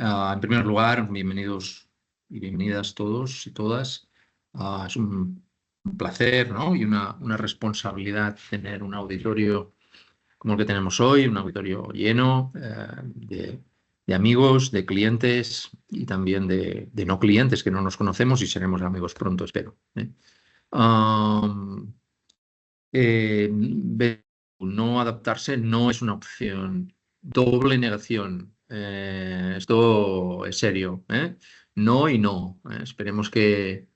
En primer lugar, bienvenidos y bienvenidas todos y todas. Es un placer, ¿no? Y una responsabilidad tener un auditorio como el que tenemos hoy, un auditorio lleno de amigos, de clientes y también de no clientes que no nos conocemos y seremos amigos pronto, espero. Um, no adaptarse no es una opción. Doble negación. Esto es serio, ¿eh? No y no. Esperemos que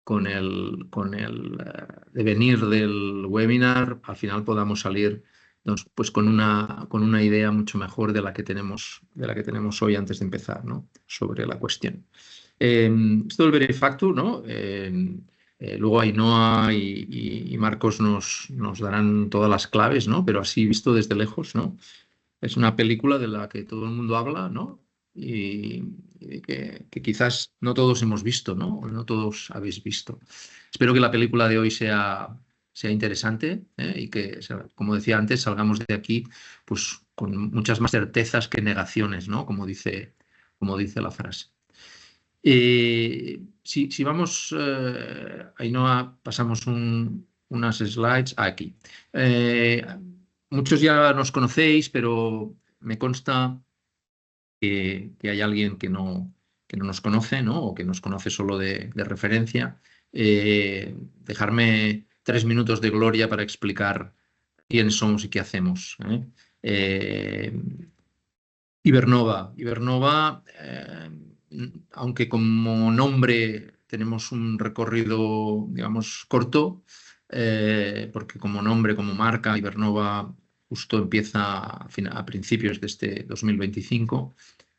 con el devenir del webinar al final podamos salir pues, con una idea mucho mejor de la que tenemos hoy antes de empezar, ¿no? Sobre la cuestión. Esto del Benefactor, ¿no? Luego Ainhoa y Marcos nos darán todas las claves, ¿no? Pero así visto desde lejos, ¿no? Es una película de la que todo el mundo habla, ¿no? Y que quizás no todos hemos visto, ¿no? O no todos habéis visto. Espero que la película de hoy sea interesante, ¿eh? Y que, como decía antes, salgamos de aquí pues, con muchas más certezas que negaciones, ¿no? Como dice la frase. Si vamos, Ainhoa, pasamos unas slides aquí. Muchos ya nos conocéis, pero me consta que hay alguien que no nos conoce, ¿no? O que nos conoce solo de referencia. Dejarme 3 minutos de gloria para explicar quién somos y qué hacemos, ¿eh? Eh, Ibernova, aunque como nombre tenemos un recorrido, digamos, corto, porque como nombre, como marca, Ibernova justo empieza a principios de este 2025.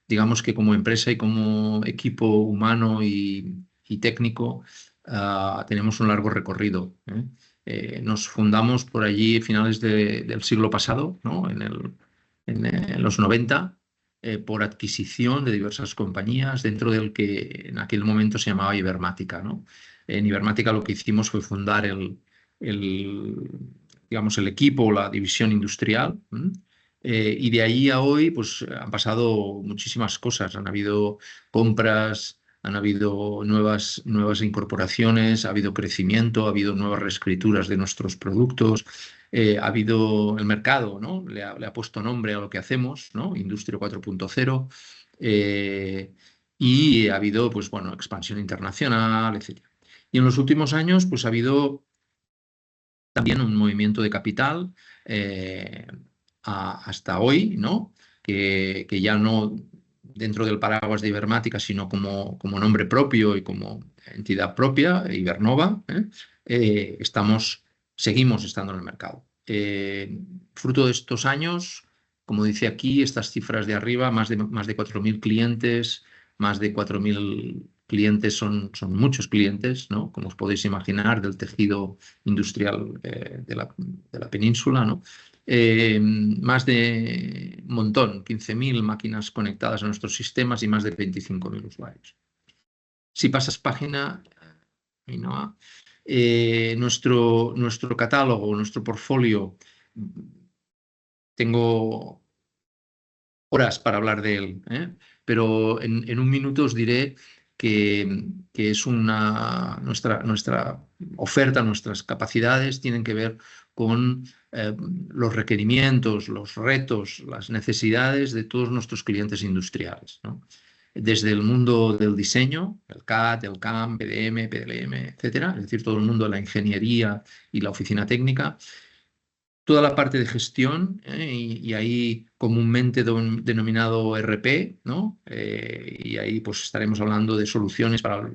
Digamos que como empresa y como equipo humano y técnico, tenemos un largo recorrido, ¿eh? Nos fundamos por allí a finales del siglo pasado, ¿no? En los 90, por adquisición de diversas compañías, dentro del que en aquel momento se llamaba Ibermática, ¿no? En Ibermática lo que hicimos fue fundar el, digamos, el equipo o la división industrial. Y de ahí a hoy, pues han pasado muchísimas cosas. Han habido compras, han habido nuevas incorporaciones, ha habido crecimiento, ha habido nuevas reescrituras de nuestros productos, ha habido el mercado, ¿no? Le ha puesto nombre a lo que hacemos, ¿no? Industria 4.0. Y ha habido, pues bueno, expansión internacional, etc. Y en los últimos años, pues ha habido también un movimiento de capital hasta hoy, ¿no? Que ya no dentro del paraguas de Ibermática, sino como nombre propio y como entidad propia, Ibernova, seguimos estando en el mercado. Fruto de estos años, como dice aquí, estas cifras de arriba, más de 4.000 clientes, más de 4.000 clientes son muchos clientes, ¿no? Como os podéis imaginar, del tejido industrial de la península, ¿no? Más de un montón, 15.000 máquinas conectadas a nuestros sistemas y más de 25.000 usuarios. Si pasas página, Ainhoa, nuestro catálogo, nuestro portfolio, tengo horas para hablar de él, ¿eh? Pero en un minuto os diré que es nuestra oferta, nuestras capacidades tienen que ver con los requerimientos, los retos, las necesidades de todos nuestros clientes industriales, ¿no? Desde el mundo del diseño, el CAD, el CAM, PDM, PLM, etcétera, es decir, todo el mundo de la ingeniería y la oficina técnica, toda la parte de gestión, y ahí comúnmente denominado RP, ¿no? Y ahí pues estaremos hablando de soluciones para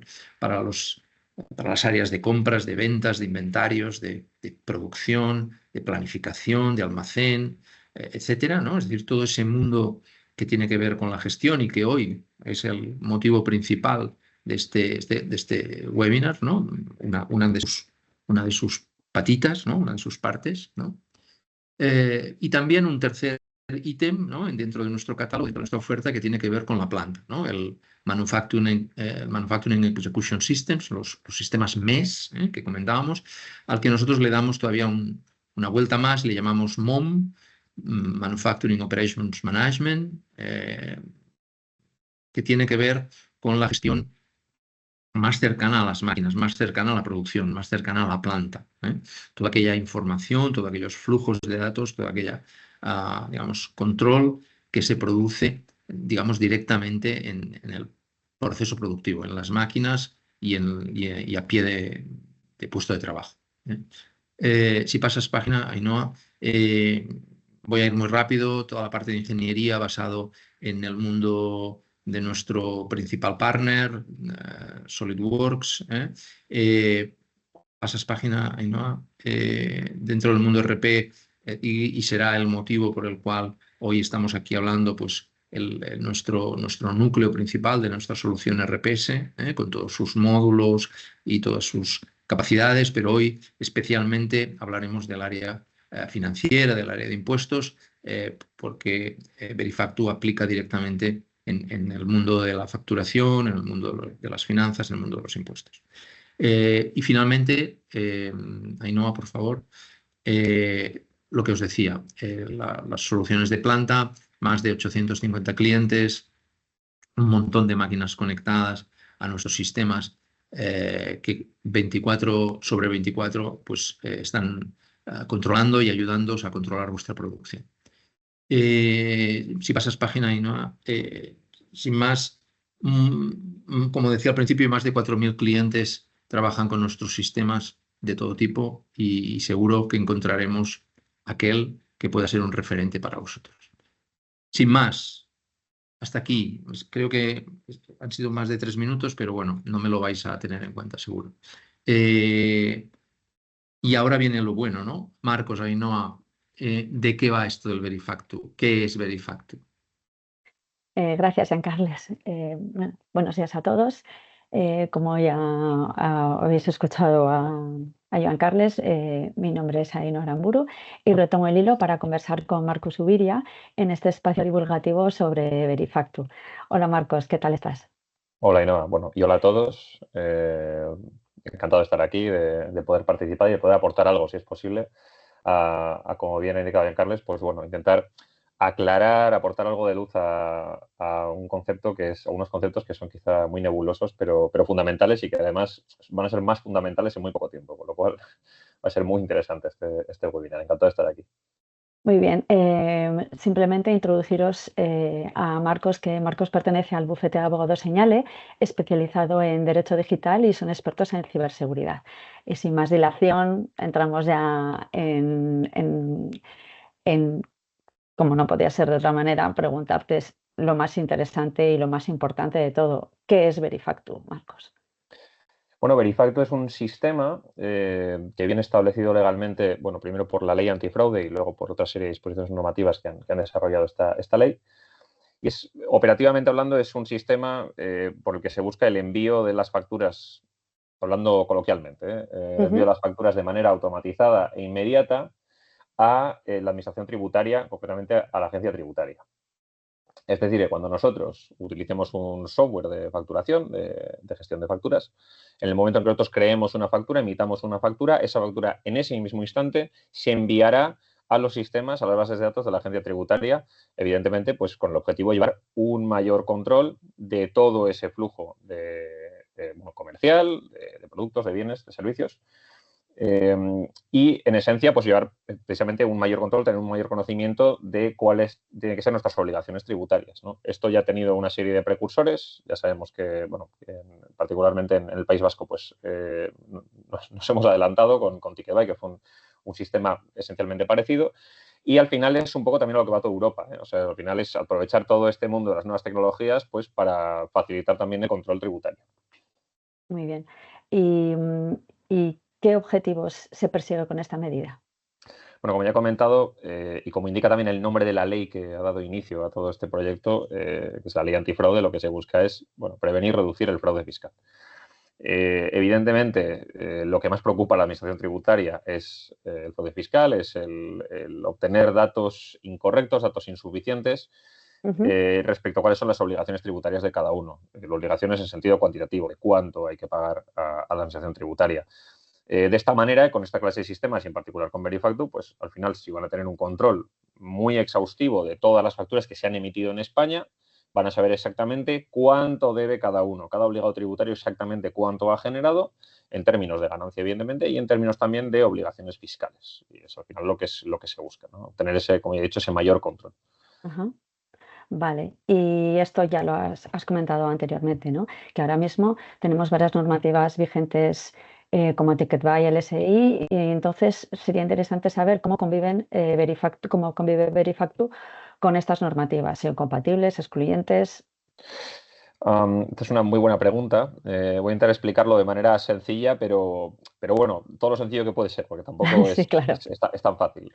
las áreas de compras, de ventas, de inventarios, de producción, de planificación, de almacén, etcétera, ¿no? Es decir, todo ese mundo que tiene que ver con la gestión y que hoy es el motivo principal de este webinar, ¿no? Una de sus patitas, ¿no? Una de sus partes, ¿no? Y también un tercer ítem, ¿no? Dentro de nuestro catálogo, dentro de nuestra oferta, que tiene que ver con la planta, ¿no? El Manufacturing Execution Systems, los sistemas MES, que comentábamos, al que nosotros le damos todavía una vuelta más, le llamamos MOM, Manufacturing Operations Management, que tiene que ver con la gestión más cercana a las máquinas, más cercana a la producción, más cercana a la planta, ¿eh? Toda aquella información, todos aquellos flujos de datos, toda aquella, digamos, control que se produce, digamos, directamente en el proceso productivo, en las máquinas y a pie de puesto de trabajo, ¿eh? Si pasas página, Ainhoa, voy a ir muy rápido. Toda la parte de ingeniería basado en el mundo de nuestro principal partner, SolidWorks. Pasas página, Ainhoa, dentro del mundo RP, y será el motivo por el cual hoy estamos aquí hablando, pues nuestro núcleo principal de nuestra solución RPS, con todos sus módulos y todas sus capacidades, pero hoy especialmente hablaremos del área financiera, del área de impuestos, porque Verifactu aplica directamente en el mundo de la facturación, en el mundo de las finanzas, en el mundo de los impuestos. Y finalmente, Ainhoa, por favor, lo que os decía, las soluciones de planta, más de 850 clientes, un montón de máquinas conectadas a nuestros sistemas, que 24/24 pues, están controlando y ayudándoos a controlar vuestra producción. Si pasas página, Ainhoa, sin más, como decía al principio, más de 4.000 clientes trabajan con nuestros sistemas de todo tipo y seguro que encontraremos aquel que pueda ser un referente para vosotros. Sin más, hasta aquí. Pues creo que han sido más de 3 minutos, pero bueno, no me lo vais a tener en cuenta, seguro. Y ahora viene lo bueno, ¿no? Marcos, Ainhoa, ¿de qué va esto del Verifactu? ¿Qué es Verifactu? Gracias, Giancarles. Buenos días a todos. Como ya habéis escuchado a Giancarles, mi nombre es Ainhoa Aramburu y retomo el hilo para conversar con Marcos Ubiria en este espacio divulgativo sobre Verifactu. Hola Marcos, ¿qué tal estás? Hola, Ainhoa. Bueno, y hola a todos. Encantado de estar aquí, de poder participar y de poder aportar algo, si es posible, como bien ha indicado Giancarles, pues bueno, intentar aclarar, aportar algo de luz a un concepto a unos conceptos que son quizá muy nebulosos, pero fundamentales y que además van a ser más fundamentales en muy poco tiempo, con lo cual va a ser muy interesante este webinar. Encantado de estar aquí. Muy bien, simplemente introduciros a Marcos, que Marcos pertenece al bufete de abogados Señale, especializado en derecho digital y son expertos en ciberseguridad. Y sin más dilación, entramos ya en, como no podía ser de otra manera, preguntarte lo más interesante y lo más importante de todo. ¿Qué es Verifactu, Marcos? Bueno, Verifactu es un sistema que viene establecido legalmente, bueno, primero por la ley antifraude y luego por otra serie de disposiciones normativas que han desarrollado esta ley. Y operativamente hablando, es un sistema por el que se busca el envío de las facturas, hablando coloquialmente, envío de las facturas de manera automatizada e inmediata a la administración tributaria, concretamente a la agencia tributaria. Es decir, que cuando nosotros utilicemos un software de facturación, de gestión de facturas, en el momento en que nosotros creemos una factura, emitamos una factura, esa factura en ese mismo instante se enviará a los sistemas, a las bases de datos de la agencia tributaria, evidentemente, pues con el objetivo de llevar un mayor control de todo ese flujo comercial, de productos, de bienes, de servicios. Y en esencia, pues llevar precisamente un mayor control, tener un mayor conocimiento de cuáles tienen que ser nuestras obligaciones tributarias, ¿no? Esto ya ha tenido una serie de precursores. Ya sabemos que, bueno, particularmente en el País Vasco, pues nos hemos adelantado con Ticketbuy, que fue un sistema esencialmente parecido. Y al final es un poco también a lo que va toda Europa, ¿eh? O sea, al final es aprovechar todo este mundo de las nuevas tecnologías, pues para facilitar también el control tributario. Muy bien. ¿Y qué objetivos se persigue con esta medida? Bueno, como ya he comentado, y como indica también el nombre de la ley que ha dado inicio a todo este proyecto, que es la ley antifraude, lo que se busca es, bueno, prevenir y reducir el fraude fiscal. Evidentemente, lo que más preocupa a la administración tributaria es el fraude fiscal, es el obtener datos incorrectos, datos insuficientes respecto a cuáles son las obligaciones tributarias de cada uno. Obligaciones en sentido cuantitativo, de cuánto hay que pagar a la administración tributaria. De esta manera, con esta clase de sistemas y en particular con Verifactu, pues al final sí van a tener un control muy exhaustivo de todas las facturas que se han emitido en España, van a saber exactamente cuánto debe cada uno, cada obligado tributario exactamente cuánto ha generado en términos de ganancia, evidentemente, y en términos también de obligaciones fiscales. Y eso al final lo que se busca, ¿no? Obtener ese, como ya he dicho, ese mayor control. Ajá. Vale, y esto ya lo has comentado anteriormente, ¿no? Que ahora mismo tenemos varias normativas vigentes como Ticketbuy, LSI, y entonces sería interesante saber cómo conviven cómo convive Verifactu con estas normativas, si son compatibles, excluyentes. Esta es una muy buena pregunta. Voy a intentar explicarlo de manera sencilla, pero bueno, todo lo sencillo que puede ser, porque tampoco Sí, claro. es tan fácil.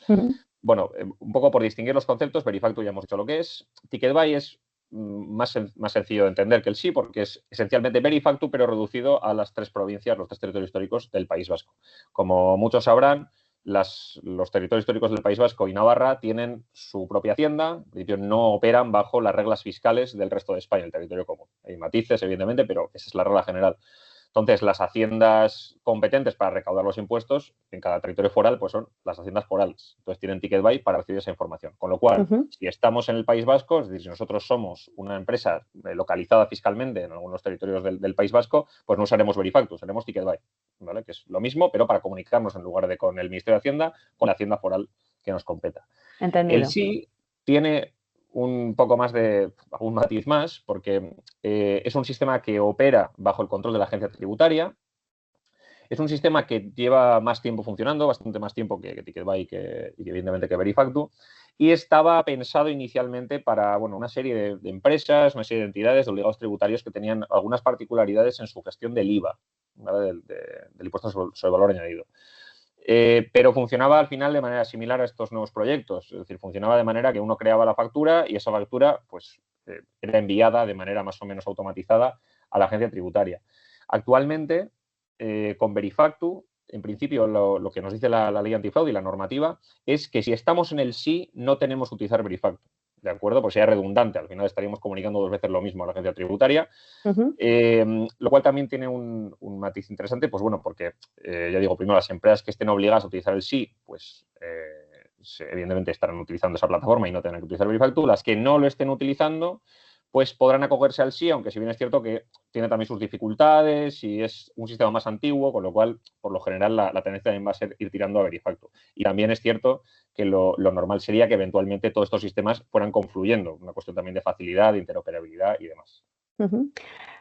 Ujú. Bueno, un poco por distinguir los conceptos, Verifactu ya hemos dicho lo que es. Ticketbuy es más sencillo de entender que el sí, porque es esencialmente Verifactu, pero reducido a las 3 provincias, los 3 territorios históricos del País Vasco. Como muchos sabrán, los territorios históricos del País Vasco y Navarra tienen su propia hacienda, en principio no operan bajo las reglas fiscales del resto de España, el territorio común. Hay matices, evidentemente, pero esa es la regla general. Entonces, las haciendas competentes para recaudar los impuestos en cada territorio foral pues son las haciendas forales. Entonces, tienen Ticketbuy para recibir esa información. Con lo cual, Ujú. si estamos en el País Vasco, es decir, si nosotros somos una empresa localizada fiscalmente en algunos territorios del País Vasco, pues no usaremos Verifactu, usaremos Ticketbuy, ¿vale? Que es lo mismo, pero para comunicarnos en lugar de con el Ministerio de Hacienda, con la hacienda foral que nos competa. El Entendido. sí tiene un poco más de, un matiz más, porque es un sistema que opera bajo el control de la agencia tributaria. Es un sistema que lleva más tiempo funcionando, bastante más tiempo que Ticketbuy y que evidentemente que Verifactu, y estaba pensado inicialmente para bueno, una serie de empresas, una serie de entidades, de obligados tributarios que tenían algunas particularidades en su gestión del IVA, ¿vale? del impuesto sobre el valor añadido. Pero funcionaba al final de manera similar a estos nuevos proyectos. Es decir, funcionaba de manera que uno creaba la factura y esa factura pues, era enviada de manera más o menos automatizada a la agencia tributaria. Actualmente, con Verifactu, en principio lo que nos dice la ley antifraude y la normativa es que si estamos en el sí, no tenemos que utilizar Verifactu. ¿De acuerdo? Pues sería redundante. Al final estaríamos comunicando 2 veces lo mismo a la agencia tributaria. Ujú. Lo cual también tiene un matiz interesante, pues bueno, porque ya digo, primero las empresas que estén obligadas a utilizar el sí, pues evidentemente estarán utilizando esa plataforma y no tendrán que utilizar Verifactu. Las que no lo estén utilizando, pues podrán acogerse al sí, aunque si bien es cierto que tiene también sus dificultades y es un sistema más antiguo, con lo cual, por lo general, la tendencia también va a ser ir tirando a Verifactu. Y también es cierto que lo normal sería que eventualmente todos estos sistemas fueran confluyendo, una cuestión también de facilidad, de interoperabilidad y demás. Ujú.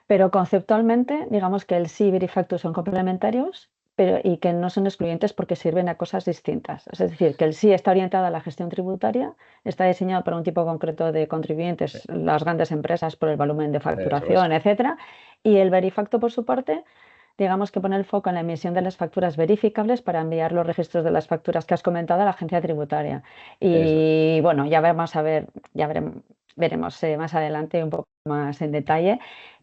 Pero conceptualmente, digamos que el sí y Verifactu son complementarios, pero y que no son excluyentes porque sirven a cosas distintas. Es decir, que el sí está orientado a la gestión tributaria, está diseñado para un tipo concreto de Sí, contribuyentes, las grandes empresas por el volumen de eso es. facturación, etcétera, y el Verifactu, por su parte, digamos que pone el foco en la emisión de las facturas verificables para enviar los registros de las facturas que has comentado a la agencia tributaria. Eso es. Y bueno, ya vamos a ver, veremos más adelante un poco más en detalle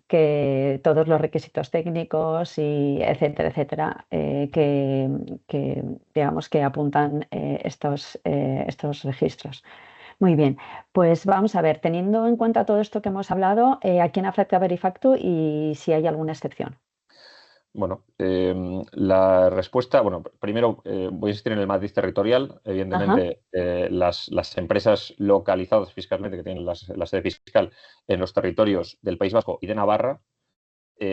que todos los requisitos técnicos y etcétera, etcétera, que, digamos que apuntan estos registros. Muy bien, pues vamos a ver, teniendo en cuenta todo esto que hemos hablado, ¿a quién afecta Verifactu y si hay alguna excepción? Bueno, la respuesta, bueno, primero voy a insistir en el matiz territorial. Ajá. Evidentemente, las empresas localizadas fiscalmente que tienen la sede fiscal en los territorios del País Vasco y de Navarra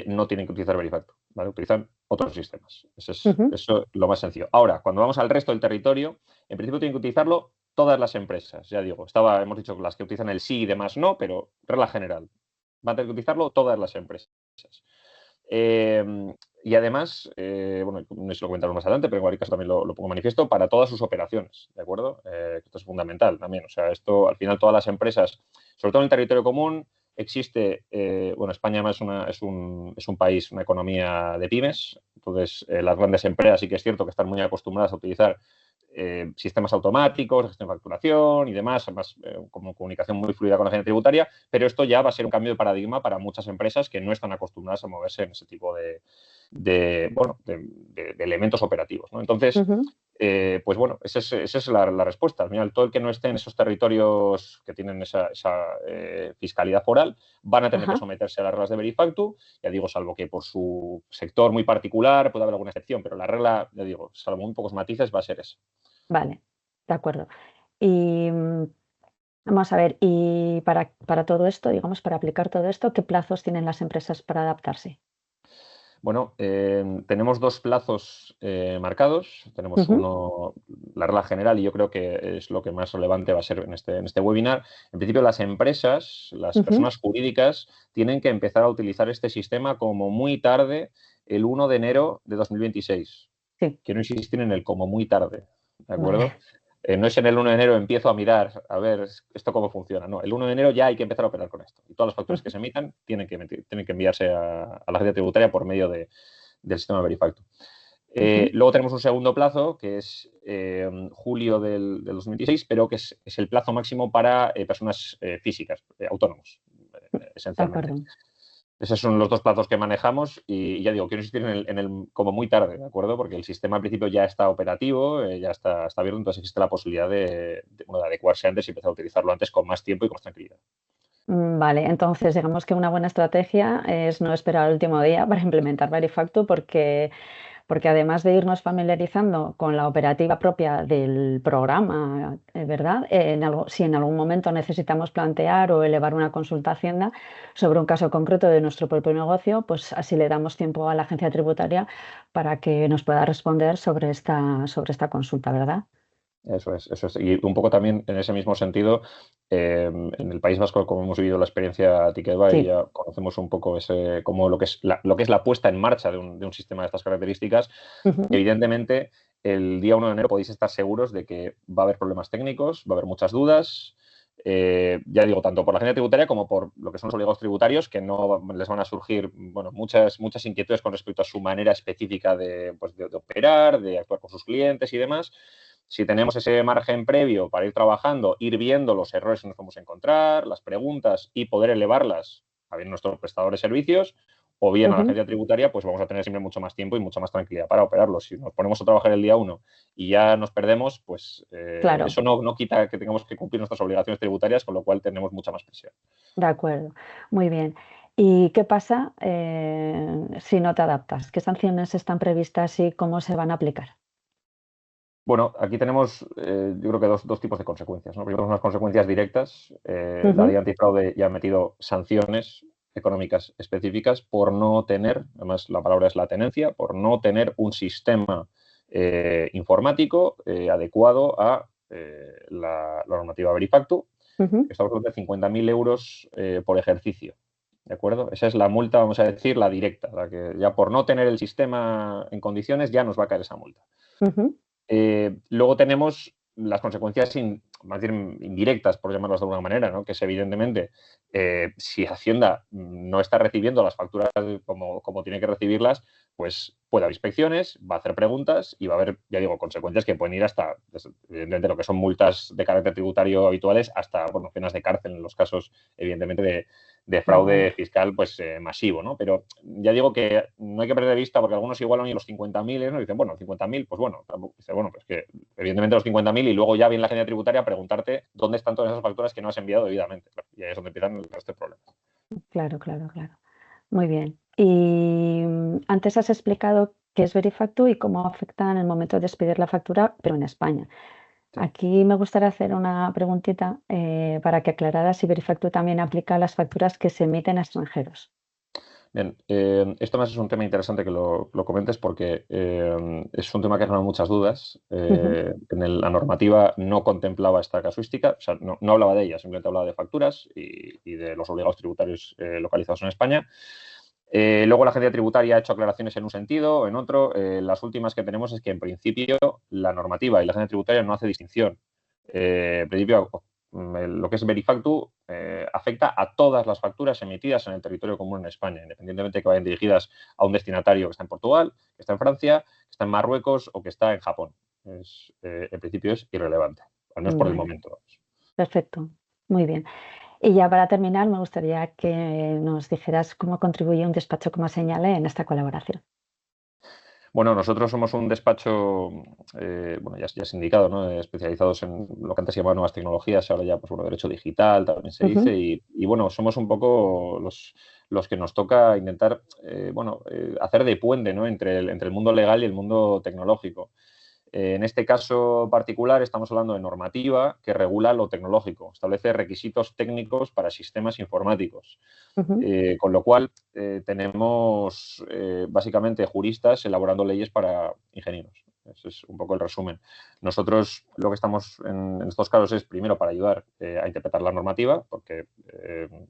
no tienen que utilizar Verifactu, ¿vale? Utilizan otros sistemas. Ujú. Eso es lo más sencillo. Ahora, cuando vamos al resto del territorio, en principio tienen que utilizarlo todas las empresas. Ya digo, hemos dicho que las que utilizan el sí y demás no, pero regla general. Van a tener que utilizarlo todas las empresas. Y además, bueno, no sé si lo comentaremos más adelante, pero en cualquier caso también lo pongo manifiesto, para todas sus operaciones, ¿de acuerdo? Esto es fundamental también. O sea, esto al final todas las empresas, sobre todo en el territorio común, existe, bueno, España además es un país, una economía de pymes, entonces las grandes empresas sí que es cierto que están muy acostumbradas a utilizar sistemas automáticos, gestión de facturación y demás, además como comunicación muy fluida con la agencia tributaria, pero esto ya va a ser un cambio de paradigma para muchas empresas que no están acostumbradas a moverse en ese tipo de elementos operativos, ¿no? Entonces, Ujú. pues bueno, esa es la respuesta. Al final, todo el que no esté en esos territorios que tienen esa fiscalidad foral van a tener que Ajá. someterse a las reglas de Verifactu, ya digo, salvo que por su sector muy particular pueda haber alguna excepción, pero la regla, ya digo, salvo muy pocos matices, va a ser esa. Vale, de acuerdo. Y Vamos a ver, y para todo esto, digamos, para aplicar todo esto, ¿qué plazos tienen las empresas para adaptarse? Bueno, tenemos dos plazos marcados. Tenemos Ujú, uno, la regla general, y yo creo que es lo que más relevante va a ser en este webinar. En principio, las empresas, las ujú. personas jurídicas, tienen que empezar a utilizar este sistema como muy tarde, el 1 de enero de 2026. Sí, Quiero insistir en el como muy tarde, ¿de acuerdo? vale. No es en el 1 de enero empiezo a mirar a ver esto cómo funciona. No, el 1 de enero ya hay que empezar a operar con esto. Y todas las facturas que Ujú, se emitan tienen que enviarse a la agencia tributaria por medio del sistema Verifacto. ujú. Luego tenemos un segundo plazo, que es julio del 2026, pero que es el plazo máximo para personas físicas, autónomos, De esencialmente. acuerdo. Esos son los dos plazos que manejamos y ya digo, quiero insistir como muy tarde, ¿de acuerdo? Porque el sistema al principio ya está operativo, ya está abierto, entonces existe la posibilidad de adecuarse antes y empezar a utilizarlo antes con más tiempo y con más tranquilidad. Vale, entonces digamos que una buena estrategia es no esperar al último día para implementar Verifacto porque además de irnos familiarizando con la operativa propia del programa, ¿verdad? Si en algún momento necesitamos plantear o elevar una consulta a Hacienda sobre un caso concreto de nuestro propio negocio, pues así le damos tiempo a la agencia tributaria para que nos pueda responder sobre esta consulta, ¿verdad? Eso es, eso es. Y un poco también en ese mismo sentido, en el País Vasco, como hemos vivido la experiencia Ticketbuy, y Sí. ya conocemos un poco como lo que es la puesta en marcha de un sistema de estas características. Ujú, Evidentemente, el día 1 de enero podéis estar seguros de que va a haber problemas técnicos, va a haber muchas dudas. Ya digo, tanto por la agencia tributaria como por lo que son los obligados tributarios, que no les van a surgir bueno, muchas inquietudes con respecto a su manera específica pues, de operar, de actuar con sus clientes y demás. Si tenemos ese margen previo para ir trabajando, ir viendo los errores que nos podemos encontrar, las preguntas y poder elevarlas a bien nuestro prestador de servicios o bien a la ujú. agencia tributaria, pues vamos a tener siempre mucho más tiempo y mucha más tranquilidad para operarlo. Si nos ponemos a trabajar el día 1 y ya nos perdemos, pues Claro, eso no quita que tengamos que cumplir nuestras obligaciones tributarias, con lo cual tenemos mucha más presión. de acuerdo. Muy bien. ¿Y qué pasa si no te adaptas? ¿Qué sanciones están previstas y cómo se van a aplicar? Bueno, aquí tenemos, yo creo que dos tipos de consecuencias, ¿no? Primero tenemos unas consecuencias directas. La ley Ujú, antifraude ya ha metido sanciones económicas específicas por no tener, además la palabra es la tenencia, por no tener un sistema informático adecuado a la normativa Verifactu. ujú. Estamos hablando de 50.000 euros por ejercicio. ¿De acuerdo? Esa es la multa, vamos a decir, la directa, la que ya por no tener el sistema en condiciones ya nos va a caer esa multa. Ujú, Luego tenemos las consecuencias más bien indirectas, por llamarlas de alguna manera, ¿no? Que es evidentemente si Hacienda no está recibiendo las facturas como tiene que recibirlas, pues puede haber inspecciones, va a hacer preguntas y va a haber, ya digo, consecuencias que pueden ir hasta, evidentemente, lo que son multas de carácter tributario habituales, hasta bueno, penas de cárcel en los casos, evidentemente, de de fraude acuerdo. fiscal pues masivo, ¿no? Pero ya digo que no hay que perder de vista porque algunos igual oyen los 50.000, ¿no? Y dicen, bueno, 50.000, pues bueno, dice, bueno, pues que evidentemente los 50.000 y luego ya viene la agencia tributaria a preguntarte dónde están todas esas facturas que no has enviado debidamente. Claro, y ahí es donde empiezan el resto de problemas. Claro, claro, claro. Muy bien. Y antes has explicado qué es Verifactu y cómo afecta en el momento de expedir la factura, pero en España. Sí. Aquí me gustaría hacer una preguntita para que aclararas si Verifactu también aplica a las facturas que se emiten a extranjeros. Bien, esto más es un tema interesante que lo comentes porque es un tema que ha generado muchas dudas. Ujú, La normativa no contemplaba esta casuística, o sea, no hablaba de ella, simplemente hablaba de facturas y de los obligados tributarios localizados en España. Luego la agencia tributaria ha hecho aclaraciones en un sentido, en otro. Las últimas que tenemos es que en principio la normativa y la agencia tributaria no hace distinción. En principio, lo que es Verifactu afecta a todas las facturas emitidas en el territorio común en España, independientemente de que vayan dirigidas a un destinatario que está en Portugal, que está en Francia, que está en Marruecos o que está en Japón. En principio es irrelevante, al menos por el vale, momento. perfecto. Muy bien. Y ya para terminar, me gustaría que nos dijeras cómo contribuye un despacho como Señale en esta colaboración. Bueno, nosotros somos un despacho, bueno, ya es indicado, ¿no? Especializados en lo que antes se llamaba nuevas tecnologías, ahora ya, pues bueno, derecho digital también se dice, Ujú, y bueno, somos un poco los que nos toca intentar, bueno, hacer de puente, ¿no? Entre el mundo legal y el mundo tecnológico. En este caso particular estamos hablando de normativa que regula lo tecnológico, establece requisitos técnicos para sistemas informáticos. Con lo cual tenemos básicamente juristas elaborando leyes para ingenieros. Ese es un poco el resumen. Nosotros lo que estamos en estos casos es primero para ayudar a interpretar la normativa, porque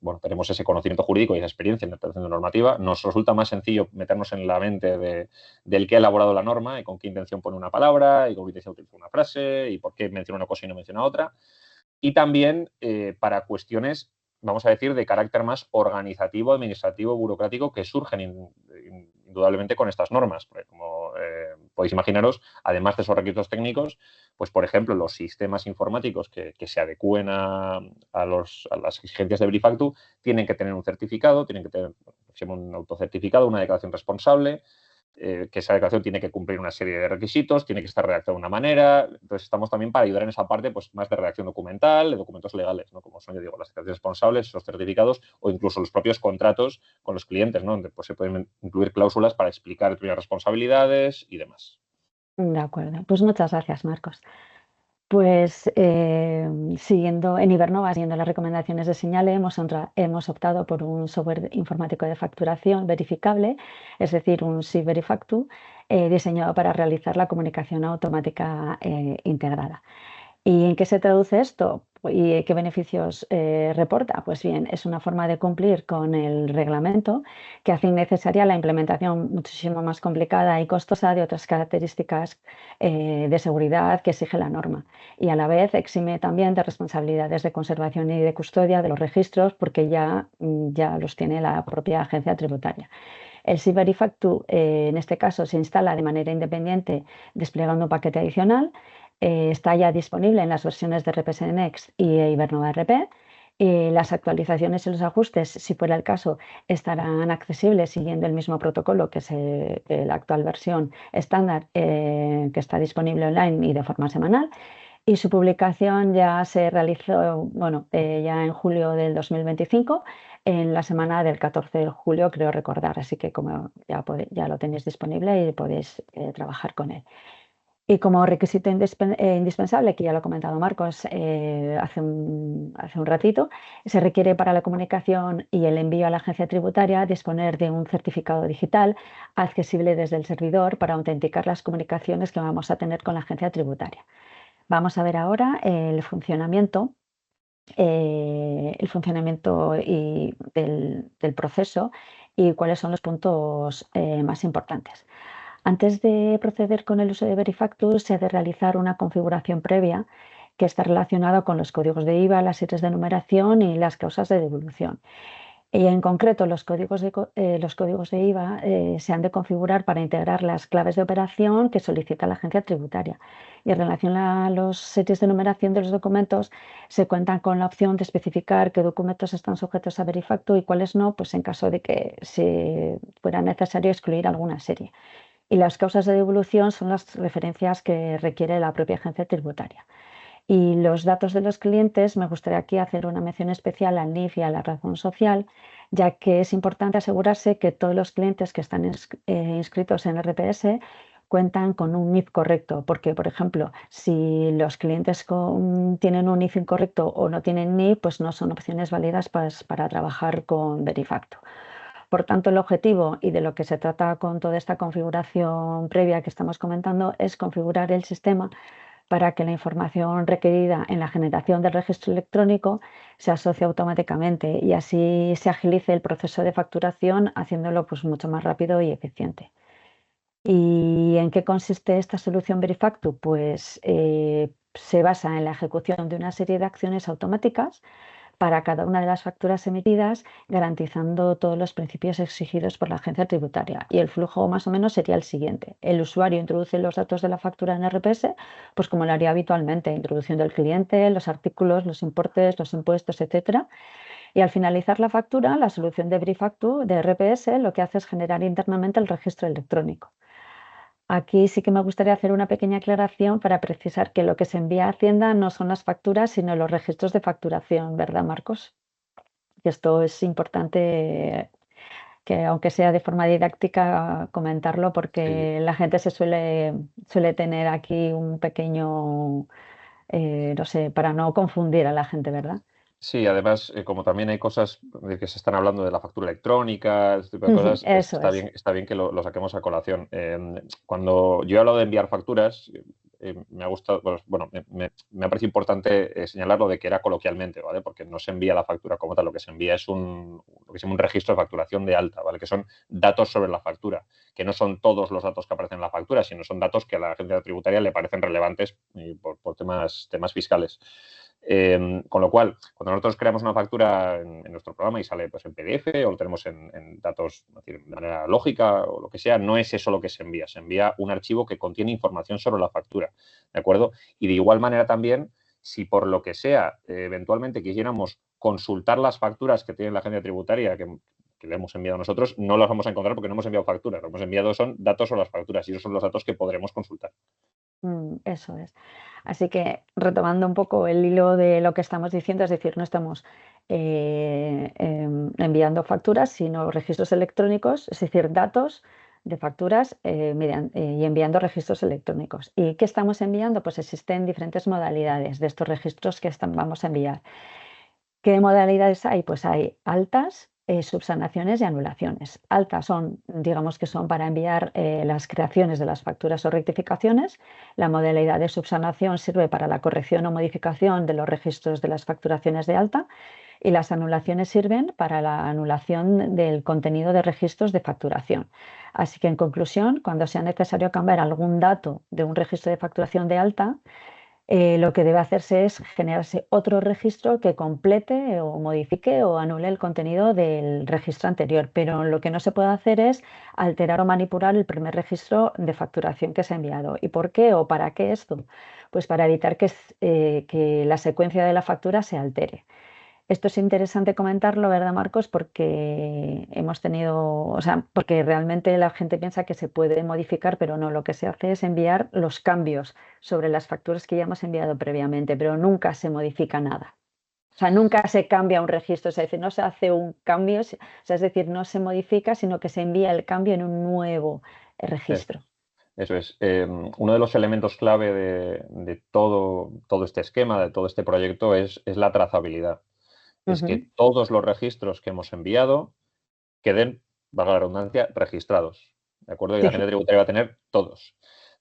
bueno, tenemos ese conocimiento jurídico y esa experiencia en la interpretación de normativa. Nos resulta más sencillo meternos en la mente del que ha elaborado la norma y con qué intención pone una palabra y con qué intención utiliza una frase y por qué menciona una cosa y no menciona otra. Y también para cuestiones, vamos a decir, de carácter más organizativo, administrativo, burocrático, que surgen indudablemente con estas normas. Porque como podéis imaginaros, además de esos requisitos técnicos, pues por ejemplo, los sistemas informáticos que se adecúen a las exigencias de Verifactu tienen que tener un certificado, tienen que tener un autocertificado, una declaración responsable, que esa declaración tiene que cumplir una serie de requisitos, tiene que estar redactada de una manera. Entonces, estamos también para ayudar en esa parte pues, más de redacción documental, de documentos legales, ¿no? Como son, yo digo, las declaraciones responsables, esos certificados o incluso los propios contratos con los clientes, ¿no? Donde pues, se pueden incluir cláusulas para explicar las responsabilidades y demás. De acuerdo. Pues muchas gracias, Marcos. Pues siguiendo en Ibernova, siguiendo las recomendaciones de Señale, hemos optado por un software informático de facturación verificable, es decir, un SIF Verifactu, diseñado para realizar la comunicación automática integrada. ¿Y en qué se traduce esto? ¿Y qué beneficios reporta? Pues bien, es una forma de cumplir con el reglamento que hace innecesaria la implementación muchísimo más complicada y costosa de otras características de seguridad que exige la norma. Y a la vez exime también de responsabilidades de conservación y de custodia de los registros porque ya los tiene la propia agencia tributaria. El SIF Verifactu, en este caso, se instala de manera independiente desplegando un paquete adicional. Está ya disponible en las versiones de RPS Next y Ibernova RP. Las actualizaciones y los ajustes, si fuera el caso, estarán accesibles siguiendo el mismo protocolo que es la actual versión estándar que está disponible online y de forma semanal. Y su publicación ya se realizó, bueno, ya en julio del 2025, en la semana del 14 de julio, creo recordar. Así que como ya lo tenéis disponible y podéis trabajar con él. Y como requisito indispensable, que ya lo ha comentado Marcos hace un ratito, se requiere para la comunicación y el envío a la agencia tributaria disponer de un certificado digital accesible desde el servidor para autenticar las comunicaciones que vamos a tener con la agencia tributaria. Vamos a ver ahora el funcionamiento del proceso y cuáles son los puntos más importantes. Antes de proceder con el uso de Verifactu, se ha de realizar una configuración previa que está relacionada con los códigos de IVA, las series de numeración y las causas de devolución. Y en concreto, los códigos de IVA se han de configurar para integrar las claves de operación que solicita la agencia tributaria. Y en relación a las series de numeración de los documentos, se cuentan con la opción de especificar qué documentos están sujetos a Verifactu y cuáles no, pues en caso de que fuera necesario excluir alguna serie. Y las causas de devolución son las referencias que requiere la propia agencia tributaria. Y los datos de los clientes, me gustaría aquí hacer una mención especial al NIF y a la razón social, ya que es importante asegurarse que todos los clientes que están inscritos en RPS cuentan con un NIF correcto, porque, por ejemplo, si los clientes tienen un NIF incorrecto o no tienen NIF, pues no son opciones válidas para trabajar con Verifactu. Por tanto, el objetivo y de lo que se trata con toda esta configuración previa que estamos comentando es configurar el sistema para que la información requerida en la generación del registro electrónico se asocie automáticamente y así se agilice el proceso de facturación, haciéndolo pues, mucho más rápido y eficiente. ¿Y en qué consiste esta solución Verifactu? Pues se basa en la ejecución de una serie de acciones automáticas para cada una de las facturas emitidas, garantizando todos los principios exigidos por la agencia tributaria. Y el flujo más o menos sería el siguiente. El usuario introduce los datos de la factura en RPS, pues como lo haría habitualmente, introduciendo el cliente, los artículos, los importes, los impuestos, etc. Y al finalizar la factura, la solución de Verifactu de RPS lo que hace es generar internamente el registro electrónico. Aquí sí que me gustaría hacer una pequeña aclaración para precisar que lo que se envía a Hacienda no son las facturas, sino los registros de facturación, ¿verdad, Marcos? Y esto es importante que aunque sea de forma didáctica, comentarlo Sí. porque la gente suele tener aquí un pequeño, no sé, para no confundir a la gente, ¿verdad? Sí, además, como también hay cosas de que se están hablando de la factura electrónica, este tipo de Ujú, cosas, eso es. está bien que lo saquemos a colación. Cuando yo he hablado de enviar facturas, me ha gustado, pues, bueno, me ha parecido importante señalarlo de que era coloquialmente, ¿vale? Porque no se envía la factura como tal, lo que se envía es lo que se llama un registro de facturación de alta, ¿vale? Que son datos sobre la factura, que no son todos los datos que aparecen en la factura, sino son datos que a la agencia tributaria le parecen relevantes por temas fiscales. Con lo cual, cuando nosotros creamos una factura en nuestro programa y sale pues, en PDF o lo tenemos en datos es decir, de manera lógica o lo que sea, no es eso lo que se envía un archivo que contiene información sobre la factura, ¿de acuerdo? Y de igual manera también, si por lo que sea, eventualmente quisiéramos consultar las facturas que tiene la agencia tributaria que le hemos enviado nosotros, no las vamos a encontrar porque no hemos enviado facturas, lo que hemos enviado son datos sobre las facturas y esos son los datos que podremos consultar. Eso es. Así que retomando un poco el hilo de lo que estamos diciendo, es decir, no estamos enviando facturas, sino registros electrónicos, es decir, datos de facturas y enviando registros electrónicos. ¿Y qué estamos enviando? Pues existen diferentes modalidades de estos registros que vamos a enviar. ¿Qué modalidades hay? Pues hay altas, subsanaciones y anulaciones. Altas son, digamos que son para enviar las creaciones de las facturas o rectificaciones. La modalidad de subsanación sirve para la corrección o modificación de los registros de las facturaciones de alta y las anulaciones sirven para la anulación del contenido de registros de facturación. Así que en conclusión, cuando sea necesario cambiar algún dato de un registro de facturación de alta, lo que debe hacerse es generarse otro registro que complete o modifique o anule el contenido del registro anterior, pero lo que no se puede hacer es alterar o manipular el primer registro de facturación que se ha enviado. ¿Y por qué o para qué esto? Pues para evitar que la secuencia de la factura se altere. Esto es interesante comentarlo, ¿verdad, Marcos? Porque hemos tenido, o sea, porque realmente la gente piensa que se puede modificar, pero no, lo que se hace es enviar los cambios sobre las facturas que ya hemos enviado previamente, pero nunca se modifica nada. O sea, nunca se cambia un registro, es decir, no se hace un cambio, o sea, es decir, no se modifica, sino que se envía el cambio en un nuevo registro. Eso es. Uno de los elementos clave de todo este esquema, de todo este proyecto, es la trazabilidad. Es Ujú. que todos los registros que hemos enviado queden, valga la redundancia, registrados. ¿De acuerdo? Y la Sí. agencia tributaria va a tener todos.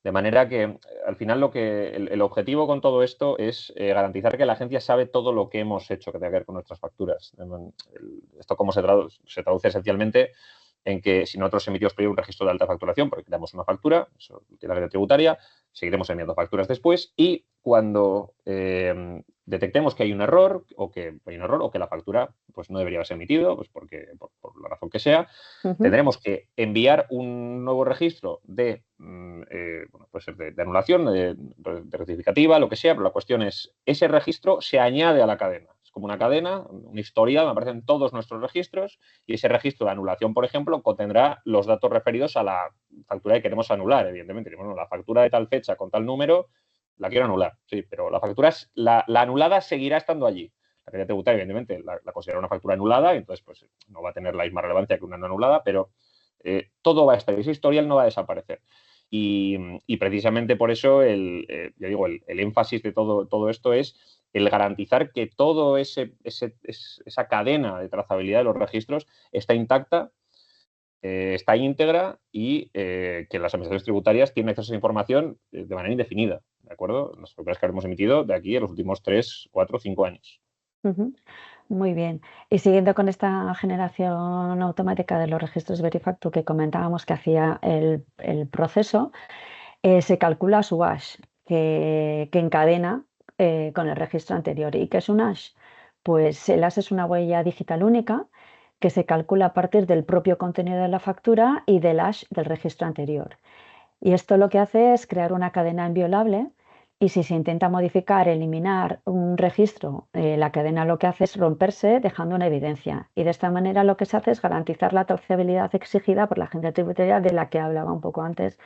De manera que, al final, el objetivo con todo esto es garantizar que la agencia sabe todo lo que hemos hecho que tenga que ver con nuestras facturas. Esto, como se traduce esencialmente en que si nosotros emitimos primero un registro de alta facturación, porque creamos una factura, eso tiene la agencia tributaria, seguiremos enviando facturas después y cuando detectemos que hay un error o que la factura pues, no debería haberse emitido, pues por la razón que sea, Ujú. tendremos que enviar un nuevo registro de anulación, de rectificativa, lo que sea, pero la cuestión es, ese registro se añade a la cadena. Es como una cadena, una historia, me aparecen todos nuestros registros y ese registro de anulación, por ejemplo, contendrá los datos referidos a la factura que queremos anular, evidentemente. Bueno, la factura de tal fecha con tal número la quiero anular, sí, pero la anulada seguirá estando allí. La agencia tributaria, evidentemente, la considera una factura anulada y entonces pues, no va a tener la misma relevancia que una no anulada, pero todo va a estar, ese historial no va a desaparecer. Y precisamente por eso el énfasis de todo esto es el garantizar que todo esa cadena de trazabilidad de los registros está intacta, está íntegra y que las administraciones tributarias tienen acceso a esa información de manera indefinida, ¿de acuerdo? Las facturas que habremos emitido de aquí en los últimos 3, 4, 5 años. Ujú. Muy bien. Y siguiendo con esta generación automática de los registros Verifactu que comentábamos que hacía el proceso, se calcula su hash que encadena con el registro anterior. ¿Y qué es un hash? Pues el hash es una huella digital única que se calcula a partir del propio contenido de la factura y del hash del registro anterior. Y esto lo que hace es crear una cadena inviolable y si se intenta modificar, eliminar un registro, la cadena lo que hace es romperse dejando una evidencia. Y de esta manera lo que se hace es garantizar la trazabilidad exigida por la agencia tributaria de la que hablaba un poco antes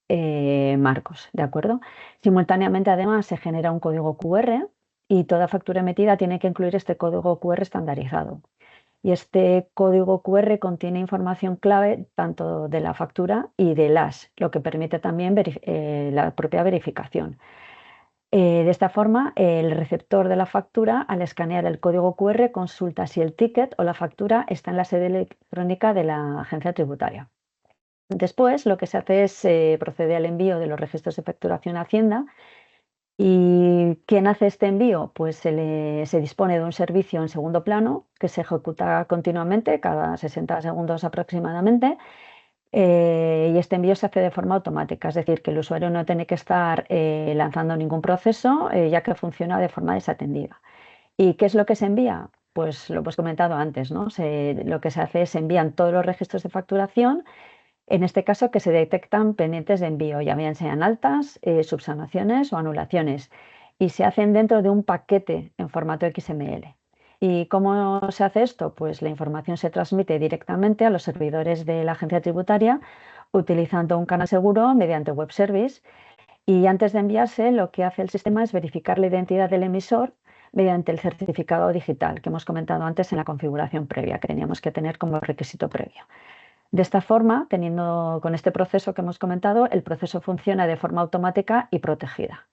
Marcos, ¿de acuerdo? Simultáneamente además se genera un código QR y toda factura emitida tiene que incluir este código QR estandarizado. Y este código QR contiene información clave tanto de la factura y del hash, lo que permite también la propia verificación. De esta forma, el receptor de la factura, al escanear el código QR, consulta si el ticket o la factura está en la sede electrónica de la agencia tributaria. Después, lo que se hace es procede al envío de los registros de facturación a Hacienda. ¿Y quién hace este envío? Pues se dispone de un servicio en segundo plano que se ejecuta continuamente, cada 60 segundos aproximadamente, y este envío se hace de forma automática, es decir, que el usuario no tiene que estar lanzando ningún proceso, ya que funciona de forma desatendida. ¿Y qué es lo que se envía? Pues lo hemos comentado antes, ¿no? Lo que se hace es envían todos los registros de facturación, en este caso que se detectan pendientes de envío, ya bien sean altas, subsanaciones o anulaciones, y se hacen dentro de un paquete en formato XML. ¿Y cómo se hace esto? Pues la información se transmite directamente a los servidores de la agencia tributaria utilizando un canal seguro mediante web service, y antes de enviarse lo que hace el sistema es verificar la identidad del emisor mediante el certificado digital que hemos comentado antes en la configuración previa, que teníamos que tener como requisito previo. De esta forma, con este proceso que hemos comentado, el proceso funciona de forma automática y protegida.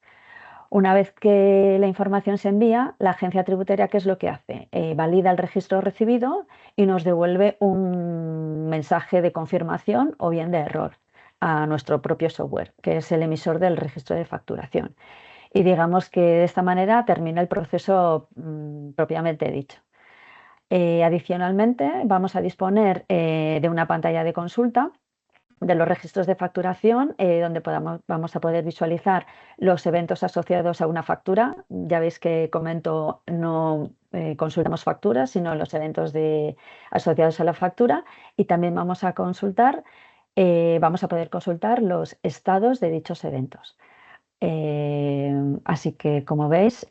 Una vez que la información se envía, la agencia tributaria, ¿qué es lo que hace? Valida el registro recibido y nos devuelve un mensaje de confirmación o bien de error a nuestro propio software, que es el emisor del registro de facturación. Y digamos que de esta manera termina el proceso propiamente dicho. Adicionalmente, vamos a disponer de una pantalla de consulta de los registros de facturación, donde vamos a poder visualizar los eventos asociados a una factura. Ya veis que comento, no consultamos facturas, sino los eventos asociados a la factura, y también vamos a poder consultar los estados de dichos eventos. Así que, como veis,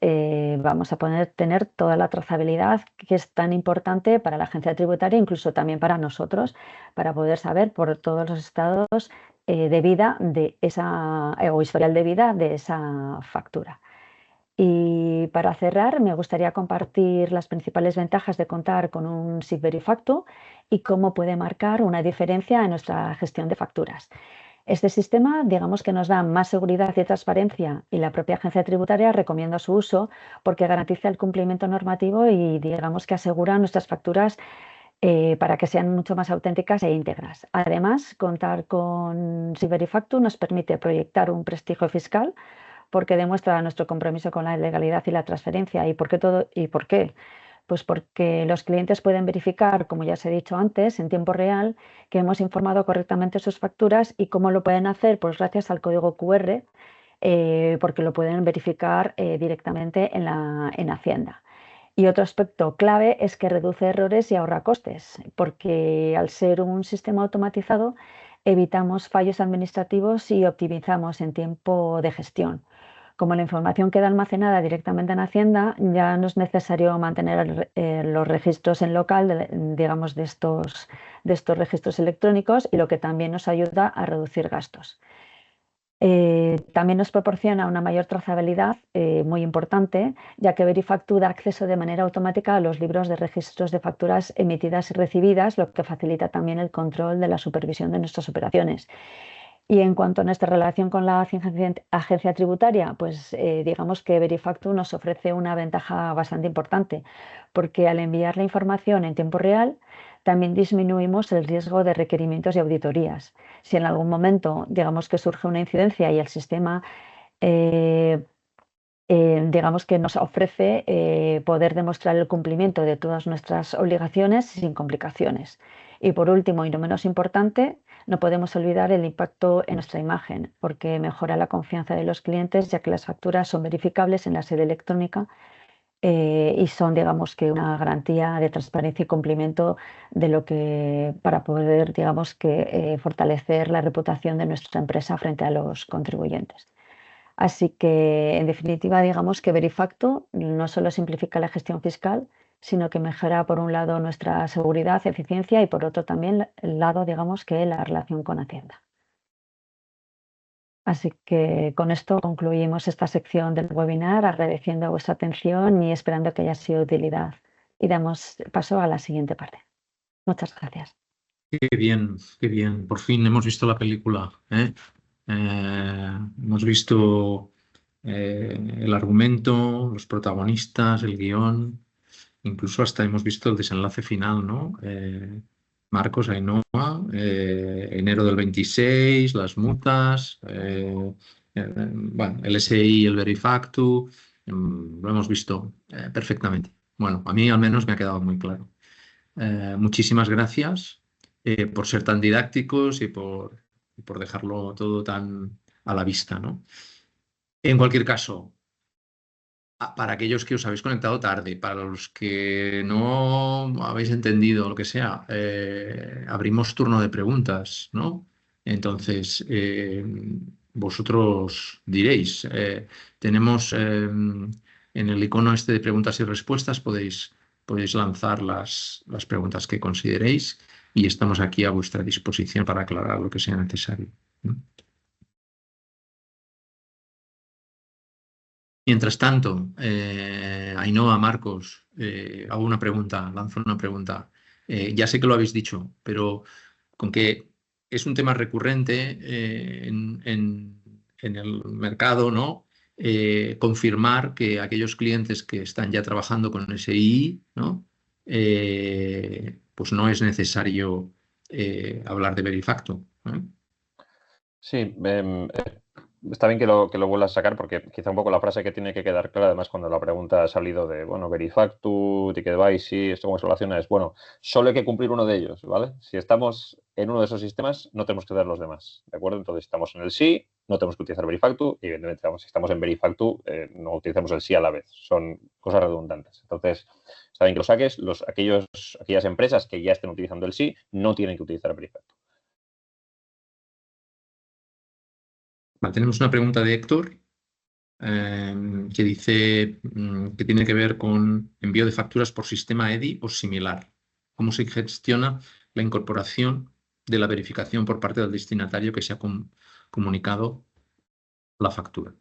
vamos a tener toda la trazabilidad que es tan importante para la agencia tributaria, incluso también para nosotros, para poder saber por todos los estados de vida de o historial de vida de esa factura. Y para cerrar, me gustaría compartir las principales ventajas de contar con un SIG Verifactu y cómo puede marcar una diferencia en nuestra gestión de facturas. Este sistema, digamos que nos da más seguridad y transparencia, y la propia agencia tributaria recomienda su uso porque garantiza el cumplimiento normativo y digamos que asegura nuestras facturas para que sean mucho más auténticas e íntegras. Además, contar con SIG Verifactu nos permite proyectar un prestigio fiscal porque demuestra nuestro compromiso con la legalidad y la transparencia. ¿Y por qué? Pues porque los clientes pueden verificar, como ya os he dicho antes, en tiempo real, que hemos informado correctamente sus facturas. ¿Y cómo lo pueden hacer? Pues gracias al código QR, porque lo pueden verificar directamente en Hacienda. Y otro aspecto clave es que reduce errores y ahorra costes, porque al ser un sistema automatizado evitamos fallos administrativos y optimizamos en tiempo de gestión. Como la información queda almacenada directamente en Hacienda, ya no es necesario mantener los registros en local, digamos, de estos registros electrónicos, y lo que también nos ayuda a reducir gastos. También nos proporciona una mayor trazabilidad muy importante, ya que Verifactu da acceso de manera automática a los libros de registros de facturas emitidas y recibidas, lo que facilita también el control de la supervisión de nuestras operaciones. Y en cuanto a nuestra relación con la agencia tributaria, pues digamos que Verifactu nos ofrece una ventaja bastante importante, porque al enviar la información en tiempo real, también disminuimos el riesgo de requerimientos y auditorías. Si en algún momento, digamos que surge una incidencia y el sistema, digamos que nos ofrece poder demostrar el cumplimiento de todas nuestras obligaciones sin complicaciones. Y por último, y no menos importante, no podemos olvidar el impacto en nuestra imagen, porque mejora la confianza de los clientes, ya que las facturas son verificables en la sede electrónica y son, digamos, que una garantía de transparencia y cumplimiento de lo que, para poder, digamos, que fortalecer la reputación de nuestra empresa frente a los contribuyentes. Así que, en definitiva, digamos que Verifactu no solo simplifica la gestión fiscal, sino que mejora, por un lado, nuestra seguridad, eficiencia, y por otro también el lado, digamos, que la relación con Hacienda. Así que con esto concluimos esta sección del webinar, agradeciendo vuestra atención y esperando que haya sido de utilidad. y damos paso a la siguiente parte. Muchas gracias. Qué bien, qué bien. Por fin hemos visto la película, ¿eh? Hemos visto el argumento, los protagonistas, el guión, incluso hasta hemos visto el desenlace final, ¿no? Marcos, Ainhoa, enero del 26, las mutas, bueno, el SI, el Verifactu, lo hemos visto perfectamente. Bueno, a mí al menos me ha quedado muy claro. Muchísimas gracias por ser tan didácticos y por dejarlo todo tan a la vista, ¿no? En cualquier caso, para aquellos que os habéis conectado tarde, para los que no habéis entendido lo que sea, abrimos turno de preguntas, ¿no? Entonces, vosotros diréis, tenemos en el icono este de preguntas y respuestas, podéis lanzar las preguntas que consideréis y estamos aquí a vuestra disposición para aclarar lo que sea necesario, ¿no? Mientras tanto, Ainhoa, Marcos, hago una pregunta, lanzo una pregunta. Ya sé que lo habéis dicho, pero con que es un tema recurrente en el mercado, ¿no? Confirmar que aquellos clientes que están ya trabajando con SI, ¿no? Pues no es necesario hablar de Verifacto, ¿eh? Sí, está bien que lo vuelvas a sacar porque quizá un poco la frase que tiene que quedar clara, además cuando la pregunta ha salido de, bueno, Verifactu, Ticketadvice, esto cómo se relaciona, es, bueno, solo hay que cumplir uno de ellos, ¿vale? Si estamos en uno de esos sistemas, no tenemos que dar los demás, ¿de acuerdo? Entonces, si estamos en el sí, no tenemos que utilizar Verifactu y, evidentemente, si estamos en Verifactu, no utilizamos el sí a la vez. Son cosas redundantes. Entonces, está bien que lo saques. Aquellas empresas que ya estén utilizando el sí no tienen que utilizar Verifactu. Vale, tenemos una pregunta de Héctor que dice que tiene que ver con envío de facturas por sistema EDI o similar. ¿Cómo se gestiona la incorporación de la verificación por parte del destinatario que se ha comunicado la factura?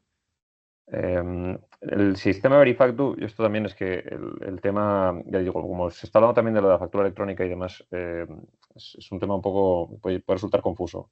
El sistema Verifactu, y esto también es que el tema, ya digo, como se está hablando también de la factura electrónica y demás, es un tema un poco, puede resultar confuso.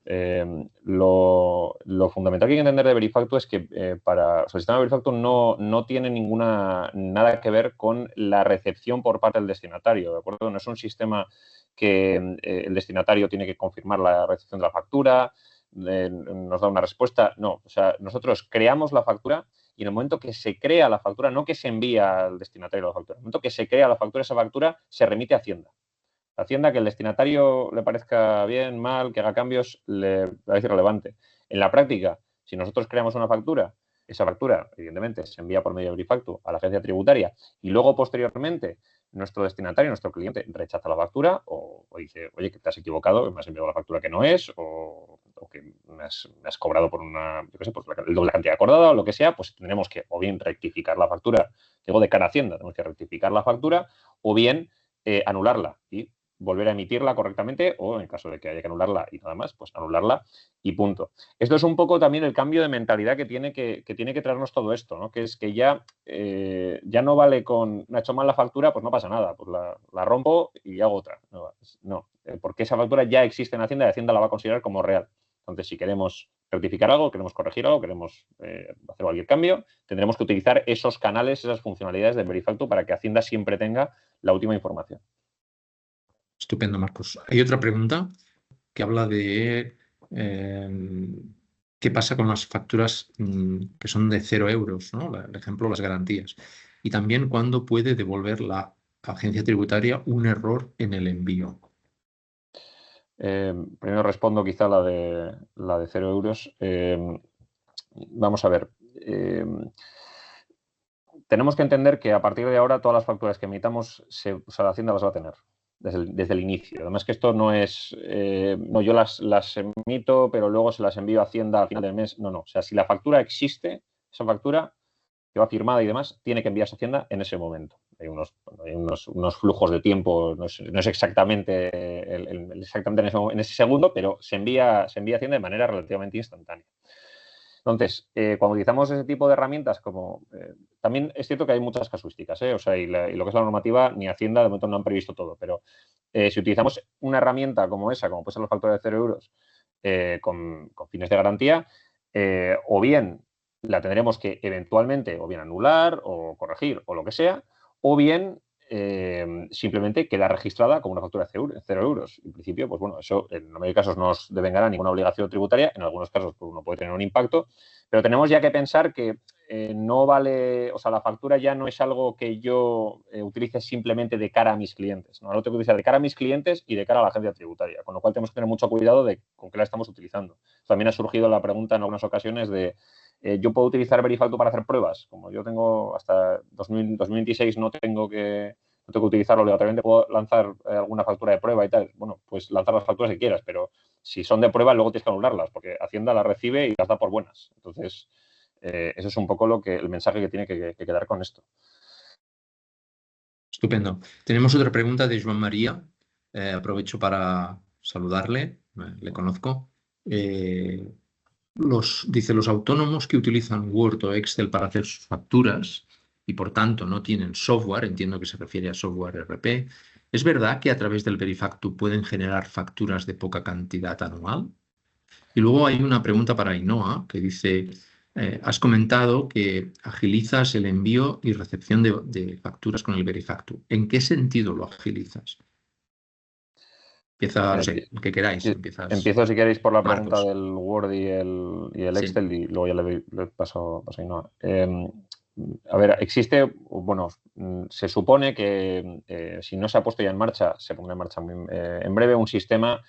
Lo fundamental que hay que entender de Verifactu es que o sea, el sistema Verifactu no tiene nada que ver con la recepción por parte del destinatario, ¿de acuerdo? No es un sistema que el destinatario tiene que confirmar la recepción de la factura, nos da una respuesta, no, o sea, nosotros creamos la factura y en el momento que se crea la factura, no que se envía al destinatario la factura, en el momento que se crea la factura, esa factura se remite a Hacienda. A Hacienda, que el destinatario le parezca bien, mal, que haga cambios, le parece irrelevante. En la práctica, si nosotros creamos una factura, esa factura, evidentemente, se envía por medio de Verifactu a la agencia tributaria y luego, posteriormente, nuestro destinatario, nuestro cliente, rechaza la factura o dice, oye, que te has equivocado, que me has enviado la factura que no es o que me has cobrado por una, yo qué sé, pues el doble cantidad acordada o lo que sea, pues tendremos que o bien rectificar la factura, digo, de cara a Hacienda, tenemos que rectificar la factura o bien anularla y volver a emitirla correctamente o, en caso de que haya que anularla y nada más, pues anularla y punto. Esto es un poco también el cambio de mentalidad que tiene que traernos todo esto, ¿no? Que es que ya no vale con, me ha hecho mal la factura, pues no pasa nada, pues la rompo y hago otra. No, porque esa factura ya existe en Hacienda y Hacienda la va a considerar como real. Entonces, si queremos rectificar algo, queremos corregir algo, queremos hacer cualquier cambio, tendremos que utilizar esos canales, esas funcionalidades de Verifactu para que Hacienda siempre tenga la última información. Estupendo, Marcos. Hay otra pregunta que habla de qué pasa con las facturas que son de 0 euros, ¿no? El ejemplo, las garantías. Y también cuándo puede devolver la agencia tributaria un error en el envío. Primero respondo quizá la de 0 euros. Vamos a ver. Tenemos que entender que a partir de ahora todas las facturas que emitamos, la Hacienda las va a tener desde el inicio. Además que esto no es, no, yo las emito, pero luego se las envío a Hacienda al final del mes. No. O sea, si la factura existe, esa factura que va firmada y demás, tiene que enviarse a Hacienda en ese momento. Hay unos flujos de tiempo, no es exactamente, exactamente en ese segundo, pero se envía a Hacienda de manera relativamente instantánea. Entonces, cuando utilizamos ese tipo de herramientas, como también es cierto que hay muchas casuísticas, o sea, y lo que es la normativa, ni Hacienda de momento no han previsto todo, pero si utilizamos una herramienta como esa, como puede ser los factores de 0 euros, con fines de garantía, o bien la tendremos que eventualmente o bien anular o corregir o lo que sea, o bien simplemente queda registrada como una factura de 0 euros. En principio, pues bueno, eso en la mayoría de casos no os devengará ninguna obligación tributaria, en algunos casos pues, uno puede tener un impacto, pero tenemos ya que pensar que no vale, o sea, la factura ya no es algo que yo utilice simplemente de cara a mis clientes, ¿no? Lo tengo que utilizar de cara a mis clientes y de cara a la agencia tributaria, con lo cual tenemos que tener mucho cuidado de con qué la estamos utilizando. También ha surgido la pregunta en algunas ocasiones de yo puedo utilizar Verifactu para hacer pruebas, como yo tengo hasta 2026 no tengo que utilizarlo obligatoriamente, puedo lanzar alguna factura de prueba y tal. Bueno, pues lanzar las facturas que quieras, pero si son de prueba, luego tienes que anularlas, porque Hacienda las recibe y las da por buenas. Entonces, eso es un poco el mensaje que tiene que quedar con esto. Estupendo. Tenemos otra pregunta de Joan María. Aprovecho para saludarle, le conozco. Dice, los autónomos que utilizan Word o Excel para hacer sus facturas y por tanto no tienen software, entiendo que se refiere a software ERP, ¿es verdad que a través del Verifactu pueden generar facturas de poca cantidad anual? Y luego hay una pregunta para Ainhoa que dice, has comentado que agilizas el envío y recepción de facturas con el Verifactu. ¿En qué sentido lo agilizas? Empieza, no sé, el que queráis. Empiezo, si queréis, por la Marcos. pregunta del Word y el Sí. Excel y luego ya le paso a Ainhoa. A ver, existe, bueno, se supone que si no se ha puesto ya en marcha, se pondrá en marcha en breve un sistema,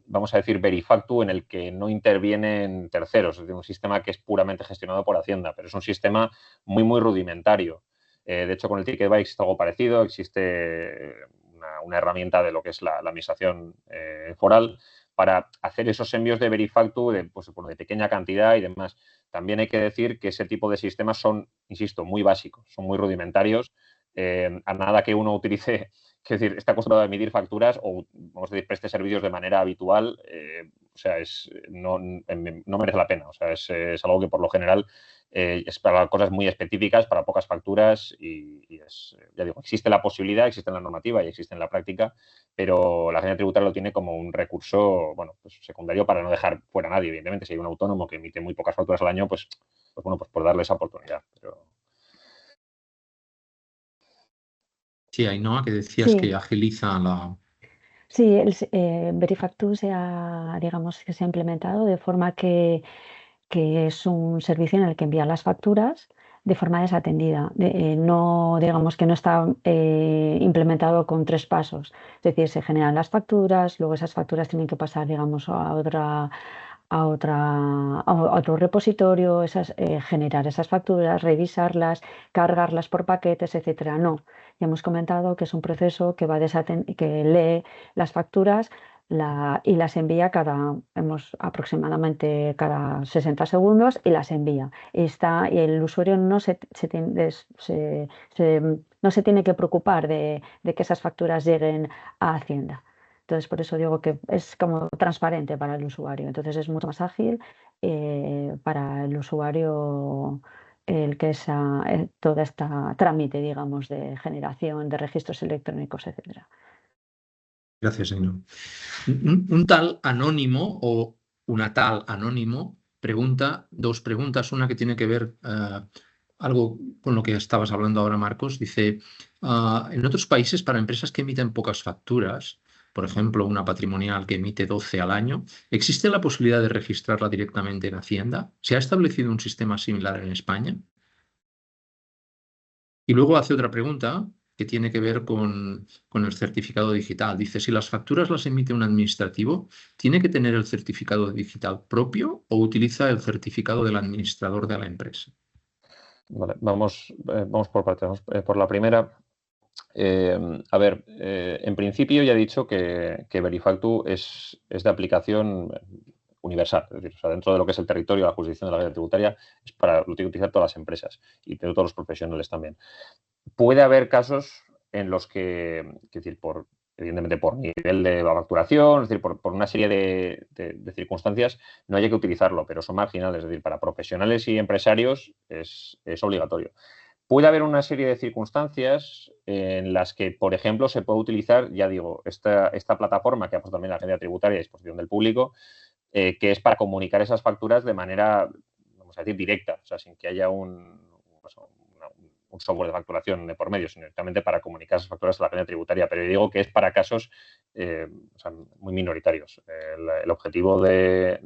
vamos a decir, Verifactu, en el que no intervienen terceros, es decir, un sistema que es puramente gestionado por Hacienda, pero es un sistema muy, muy rudimentario. De hecho, con el Ticketbuy existe algo parecido, existe una herramienta de lo que es la administración foral para hacer esos envíos de Verifactu pues, de pequeña cantidad y demás. También hay que decir que ese tipo de sistemas son, insisto, muy básicos, son muy rudimentarios. A nada que uno utilice, es decir, está acostumbrado a emitir facturas o, vamos a decir, preste servicios de manera habitual, o sea, no merece la pena. O sea, es algo que por lo general es para cosas muy específicas, para pocas facturas y ya digo, existe la posibilidad, existe en la normativa y existe en la práctica, pero la agencia tributaria lo tiene como un recurso, bueno, pues secundario para no dejar fuera a nadie. Evidentemente, si hay un autónomo que emite muy pocas facturas al año, pues bueno, pues por darle esa oportunidad. Pero... Sí, Ainhoa, que decías Sí. que agiliza la... Sí, Verifactu digamos, que se ha implementado de forma que es un servicio en el que envían las facturas de forma desatendida. No, digamos que no está implementado con 3 pasos. Es decir, se generan las facturas, luego esas facturas tienen que pasar, digamos, a otro repositorio, generar esas facturas, revisarlas, cargarlas por paquetes, etcétera. No, ya hemos comentado que es un proceso que que lee las facturas y las envía aproximadamente cada 60 segundos y las envía. Y el usuario no se tiene que preocupar de que esas facturas lleguen a Hacienda. Entonces, por eso digo que es como transparente para el usuario. Entonces, es mucho más ágil para el usuario el que es todo este trámite, digamos, de generación de registros electrónicos, etcétera. Gracias, Ainhoa. Un tal anónimo o una tal anónimo pregunta 2 preguntas. Una que tiene que ver algo con lo que estabas hablando ahora, Marcos. Dice, en otros países, para empresas que emiten pocas facturas, por ejemplo, una patrimonial que emite 12 al año, ¿existe la posibilidad de registrarla directamente en Hacienda? ¿Se ha establecido un sistema similar en España? Y luego hace otra pregunta que tiene que ver con el certificado digital. Dice, si las facturas las emite un administrativo, ¿tiene que tener el certificado digital propio o utiliza el certificado del administrador de la empresa? Vale, vamos por partes. Vamos por la primera. A ver, en principio ya he dicho que Verifactu es de aplicación universal, es decir, o sea, dentro de lo que es el territorio, la jurisdicción de la agencia tributaria, lo tienen que utilizar todas las empresas y todos los profesionales también. Puede haber casos en los que, es decir, por evidentemente por nivel de facturación, es decir, por una serie de circunstancias, no haya que utilizarlo, pero son marginales, es decir, para profesionales y empresarios es obligatorio. Puede haber una serie de circunstancias en las que, por ejemplo, se puede utilizar, ya digo, esta plataforma que ha puesto también la agencia tributaria a disposición del público, que es para comunicar esas facturas de manera, vamos a decir, directa, o sea, sin que haya un software de facturación de por medio, sino directamente para comunicar esas facturas a la agencia tributaria. Pero yo digo que es para casos o sea, muy minoritarios. El objetivo del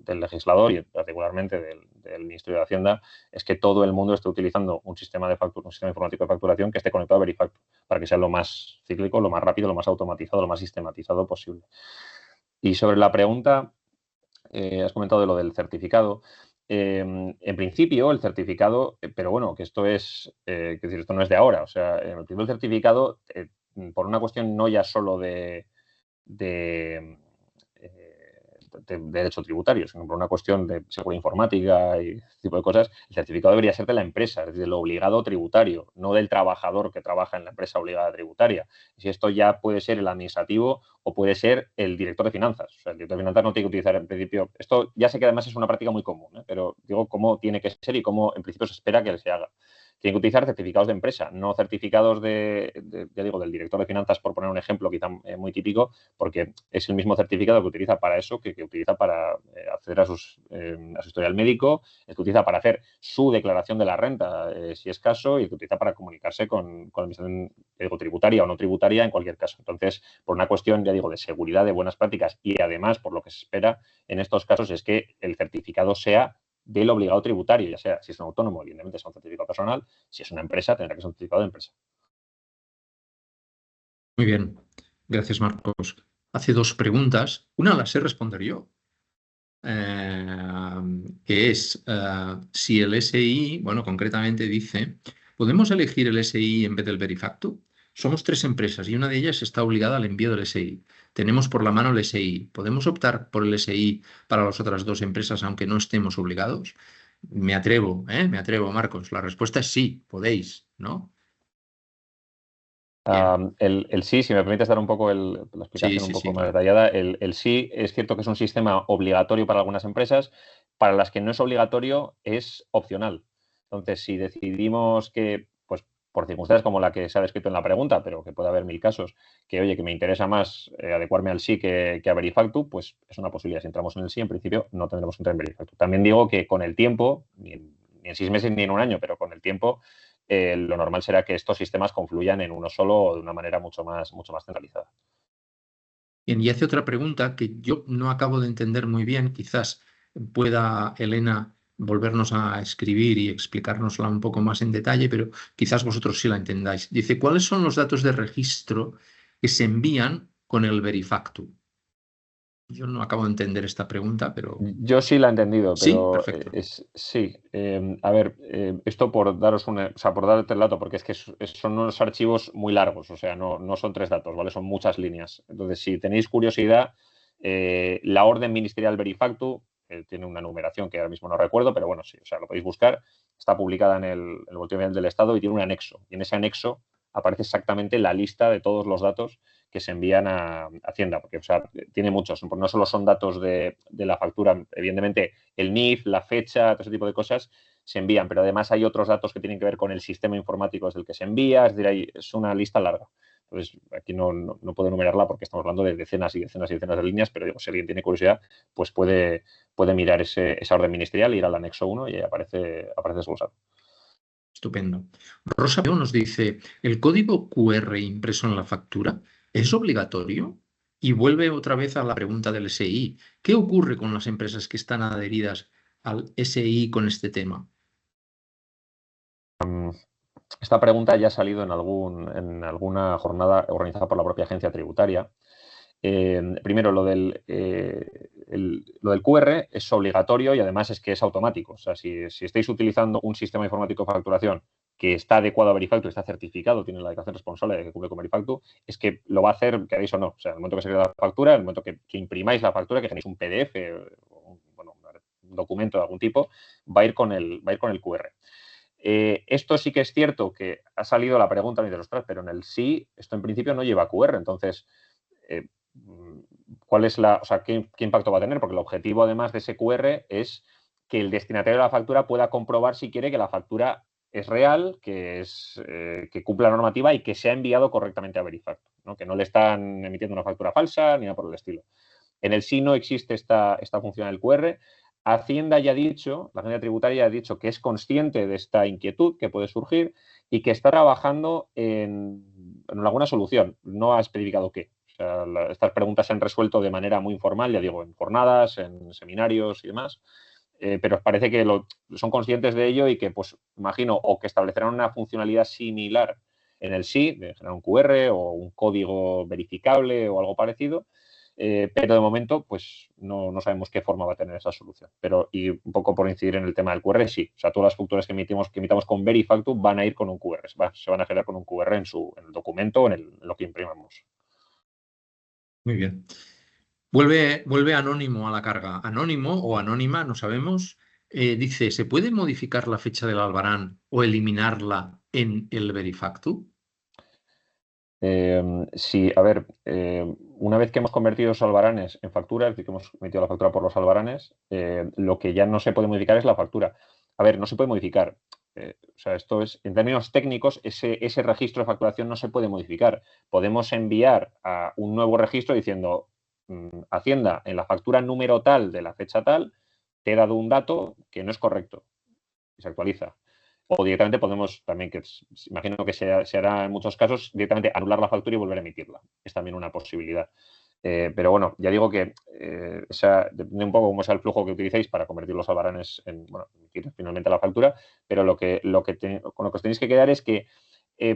legislador y particularmente del Ministerio de Hacienda es que todo el mundo esté utilizando un sistema informático de facturación que esté conectado a Verifactu para que sea lo más cíclico, lo más rápido, lo más automatizado, lo más sistematizado posible. Y sobre la pregunta, has comentado de lo del certificado. En principio, el certificado, pero bueno, que esto es, decir, esto no es de ahora. O sea, en el principio el certificado, por una cuestión no ya solo de derecho tributario, sino por una cuestión de seguridad informática y ese tipo de cosas, el certificado debería ser de la empresa, es decir, del obligado tributario, no del trabajador que trabaja en la empresa obligada tributaria. Si esto ya puede ser el administrativo o puede ser el director de finanzas. O sea, el director de finanzas no tiene que utilizar en principio. Esto ya sé que además es una práctica muy común, pero digo cómo tiene que ser y cómo en principio se espera que se haga. Tienen que utilizar certificados de empresa, no certificados ya digo, del director de finanzas, por poner un ejemplo quizá muy típico, porque es el mismo certificado que utiliza para eso que utiliza para acceder a su historial médico, el que utiliza para hacer su declaración de la renta, si es caso, y el que utiliza para comunicarse con la administración tributaria o no tributaria en cualquier caso. Entonces, por una cuestión, ya digo, de seguridad, de buenas prácticas y además por lo que se espera en estos casos es que el certificado sea del obligado tributario, ya sea si es un autónomo, evidentemente es un certificado personal, si es una empresa, tendrá que ser un certificado de empresa. Muy bien, gracias Marcos. Hace dos preguntas, una la sé responder yo, que es si el SI, bueno, concretamente dice, ¿podemos elegir el SI en vez del Verifactu? Somos tres empresas y una de ellas está obligada al envío del SI. Tenemos por la mano el SI. ¿Podemos optar por el SI para las otras dos empresas aunque no estemos obligados? Me atrevo, Marcos. La respuesta es sí, podéis, ¿no? El sí, si me permites dar un poco la explicación un poco más detallada, el sí es cierto que es un sistema obligatorio para algunas empresas, para las que no es obligatorio es opcional. Entonces, si decidimos que, pues por circunstancias como la que se ha descrito en la pregunta, pero que puede haber mil casos, que oye, que me interesa más adecuarme al sí que a Verifactu, pues es una posibilidad. Si entramos en el sí, en principio no tendremos que entrar en Verifactu. También digo que con el tiempo, ni en 6 meses ni en un año, pero con el tiempo, lo normal será que estos sistemas confluyan en uno solo o de una manera mucho más centralizada. Bien, y hace otra pregunta que yo no acabo de entender muy bien, quizás pueda Elena volvernos a escribir y explicárnosla un poco más en detalle, pero quizás vosotros sí la entendáis. Dice, ¿cuáles son los datos de registro que se envían con el Verifactu? Yo no acabo de entender esta pregunta, pero... Yo sí la he entendido, Sí, pero perfecto. sí. A ver, esto por daros por darte el dato, porque es que son unos archivos muy largos, o sea, no son 3 datos, ¿vale? Son muchas líneas. Entonces, si tenéis curiosidad, la orden ministerial Verifactu tiene una numeración que ahora mismo no recuerdo, pero bueno, sí, o sea, lo podéis buscar. Está publicada en el Boletín Oficial del Estado y tiene un anexo. Y en ese anexo aparece exactamente la lista de todos los datos que se envían a Hacienda, porque o sea, tiene muchos, no solo son datos de la factura, evidentemente el NIF, la fecha, todo ese tipo de cosas se envían, pero además hay otros datos que tienen que ver con el sistema informático desde el que se envía, es decir, es una lista larga. Entonces, aquí no puedo enumerarla porque estamos hablando de decenas y decenas y decenas de líneas, pero digo, si alguien tiene curiosidad, pues puede mirar esa orden ministerial, ir al anexo 1 y ahí aparece desglosado. Estupendo. Rosa nos dice, ¿el código QR impreso en la factura es obligatorio? Y vuelve otra vez a la pregunta del SI. ¿Qué ocurre con las empresas que están adheridas al SI con este tema? Esta pregunta ya ha salido en alguna jornada organizada por la propia agencia tributaria. Primero, lo del QR es obligatorio y además es que es automático. O sea, si estáis utilizando un sistema informático de facturación que está adecuado a Verifactu, está certificado, tiene la declaración responsable de que cumple con Verifactu, es que lo va a hacer, queráis o no. O sea, en el momento que se crea la factura, en el momento que imprimáis la factura, que tenéis un PDF o un documento de algún tipo, va a ir con el QR. Esto sí que es cierto que ha salido la pregunta, y de ostras, pero en el sí, esto en principio no lleva QR. Entonces, ¿cuál es o sea, qué impacto va a tener? Porque el objetivo, además de ese QR, es que el destinatario de la factura pueda comprobar si quiere que la factura es real, que cumpla la normativa y que se ha enviado correctamente a Verifactu, ¿no? Que no le están emitiendo una factura falsa ni nada por el estilo. En el sí no existe esta función del QR. Hacienda ya ha dicho, la agencia tributaria ya ha dicho que es consciente de esta inquietud que puede surgir y que está trabajando en alguna solución. No ha especificado qué. O sea, estas preguntas se han resuelto de manera muy informal, ya digo, en jornadas, en seminarios y demás. Pero parece que son conscientes de ello y que, pues, imagino, o que establecerán una funcionalidad similar en el sí, de generar un QR o un código verificable o algo parecido, pero de momento, pues, no sabemos qué forma va a tener esa solución. Y un poco por incidir en el tema del QR, sí. O sea, todas las facturas que emitamos con Verifactu van a ir con un QR, se van a generar con un QR en el documento o en lo que imprimamos. Muy bien. Vuelve Anónimo a la carga. Anónimo o Anónima, no sabemos. Dice, ¿se puede modificar la fecha del albarán o eliminarla en el Verifactu? Sí, a ver, una vez que hemos convertido los albaranes en factura, es decir, que hemos emitido la factura por los albaranes, lo que ya no se puede modificar es la factura. A ver, no se puede modificar. O sea, esto es, en términos técnicos, ese registro de facturación no se puede modificar. Podemos enviar a un nuevo registro diciendo, Hacienda, en la factura número tal de la fecha tal, te he dado un dato que no es correcto y se actualiza. O directamente podemos también, que imagino que se hará en muchos casos, directamente anular la factura y volver a emitirla. Es también una posibilidad. Pero bueno, ya digo que depende un poco cómo sea el flujo que utilicéis para convertir los albaranes en, bueno, emitir finalmente la factura, pero con lo que os tenéis que quedar es que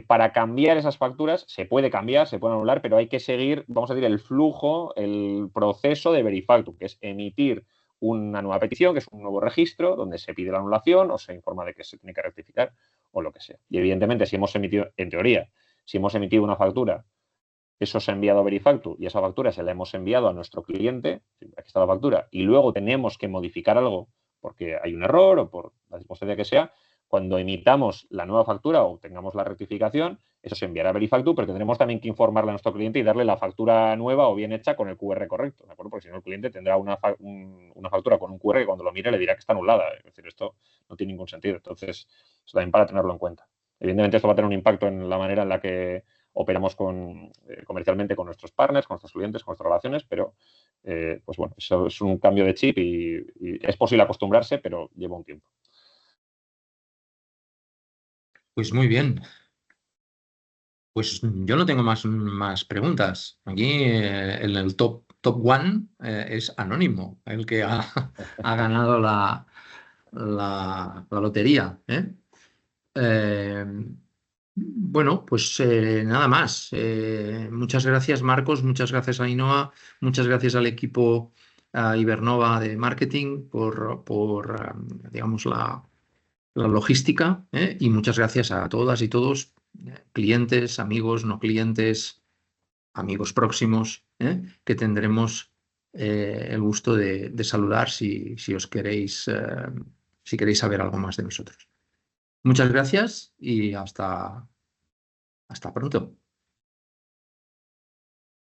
para cambiar esas facturas se puede cambiar, se puede anular, pero hay que seguir, vamos a decir, el flujo, el proceso de Verifactu, que es emitir una nueva petición, que es un nuevo registro, donde se pide la anulación o se informa de que se tiene que rectificar o lo que sea. Y evidentemente, si hemos emitido, en teoría, si hemos emitido una factura, eso se ha enviado a Verifactu y esa factura se la hemos enviado a nuestro cliente, aquí está la factura, y luego tenemos que modificar algo porque hay un error o por la circunstancia que sea, cuando emitamos la nueva factura o tengamos la rectificación, eso se enviará a Verifactu, pero tendremos también que informarle a nuestro cliente y darle la factura nueva o bien hecha con el QR correcto, ¿de acuerdo? Porque si no, el cliente tendrá una factura con un QR que cuando lo mire le dirá que está anulada. Es decir, esto no tiene ningún sentido. Entonces, eso también para tenerlo en cuenta. Evidentemente, esto va a tener un impacto en la manera en la que operamos comercialmente con nuestros partners, con nuestros clientes, con nuestras relaciones, pero pues bueno, eso es un cambio de chip y es posible acostumbrarse, pero lleva un tiempo. Pues muy bien. Pues yo no tengo más preguntas. Aquí en el top one es Anónimo, el que ha ganado la lotería. Bueno, pues nada más. Muchas gracias, Marcos. Muchas gracias, Ainhoa. Muchas gracias al equipo Ibernova de marketing por digamos, la logística, y muchas gracias a todas y todos, clientes, amigos, no clientes, amigos próximos, que tendremos el gusto de saludar si os queréis, si queréis saber algo más de nosotros. Muchas gracias y hasta pronto.